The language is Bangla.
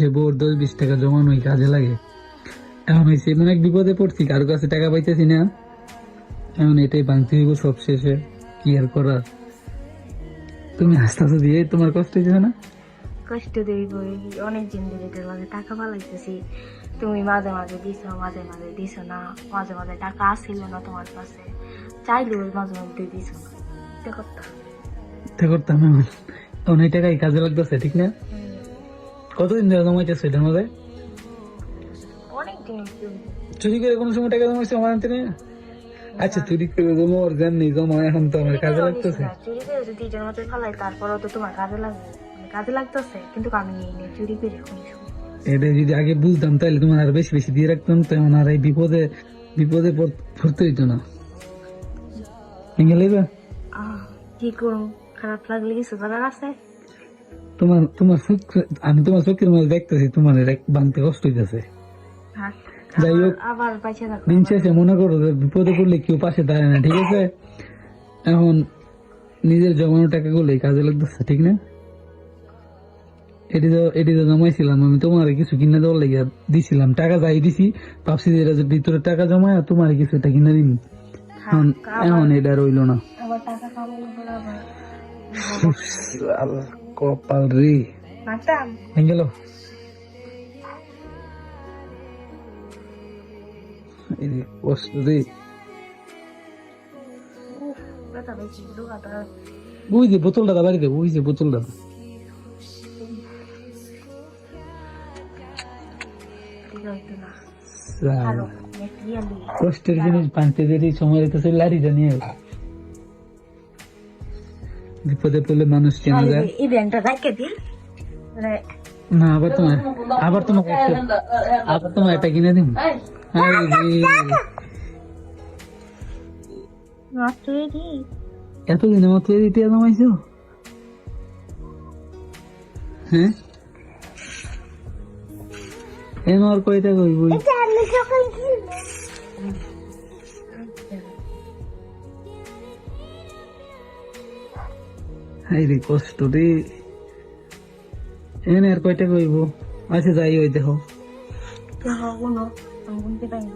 মাসে বোর 10-20 টাকা জমানোই কাজে লাগে। এখন হয়েছে এমন এক বিপদে পড়ছি, কারো কাছে টাকা পাইতেছি না, এখন এটাই ভাঙতে হইব সব শেষে, কি আর করার। তুমি আস্তে আস্তে দিয়ে তোমার কষ্ট হয়েছে না? কষ্ট দেব, অনেক দিন ধরে তোর মাঝে টাকা পালাইতেছি, তুমি মাঝে মাঝে দিছো, মাঝে মাঝে দিছো না, মাঝে মাঝে টাকা আসছিল না তোমার কাছে, চাইলেও মাঝে মধ্যে দিছো না, এটা করতাম। এটা করতাম এখন, এখন এই টাকাই কাজে লাগতেছে, ঠিক না? কতদিন ধরে জমাইতেছে এটার মধ্যে? অনেক দিন চুরি করে কোনো সময় টাকা জমাইছে আমার হাতে নিয়ে? আচ্ছা, চুরি করে জমা ওর জ্ঞান নেই, জমা এখন তো আমার কাজে লাগতেছে। চুরি করে যদি নিজের মতো ফেলাই তারপরেও তো তোমার কাজে লাগবে, কাজে লাগতেছে, কিন্তু আমি নেই চুরি করে কোনো সময়। এটা যদি আগে বুঝতাম তাহলে তোমার আর বেশি বেশি দিয়ে রাখতাম, তো এখন আর এই বিপদে বিপদে পড়তে হইতো না। গেলে কি করুন, খারাপ লাগলে কিছু করার আছে? তোমার তোমার আমি তোমার চোখের মধ্যে দেখতেছি তোমার বানতে কষ্ট হইতেছে। যাই হোক, আবার পাইছে থাকো, দিন শেষে মনে করো যে বিপদে পড়লে কেউ পাশে দাঁড়ায় না, ঠিক আছে? এখন নিজের জমানো টাকা গুলোই কাজে লাগতেছে, ঠিক না? এটি তো জমাইছিলাম আমি, তোমার কিছু কিনে দেওয়ার লেগে দিছিলাম, টাকা যাই দিছি, ভাবছি যে এটা ভিতরে টাকা জমায় তোমার কিছু একটা কিনে দিন। এখন এটা রইল না। আবার টাকা কামানো করে আবার কপাল রে, মারতাম। গেল কষ্ট রে। ব্যথা পেয়েছি, দুগাটা ওই যে বোতলটা বাড়িতে, ওই যে বোতলটা। কষ্টের জিনিস ভাঙতে দেরি সময় হইতেছে, লাড়িটা নিয়ে বিপদে পড়লে মানুষ চেনা যায় এই ব্যাংকটা রাখে দিই না। আবার তোমার একটা কিনে দিন। এতদিনে মাত্র দিতে জমাইছো? হ্যাঁ, এন আর কয়টা কইবই। হাই রে কষ্ট রে, এনে আর কয়টা কইব। আচ্ছা যাই, ওই দেখো কোনো আমি বলতে পারি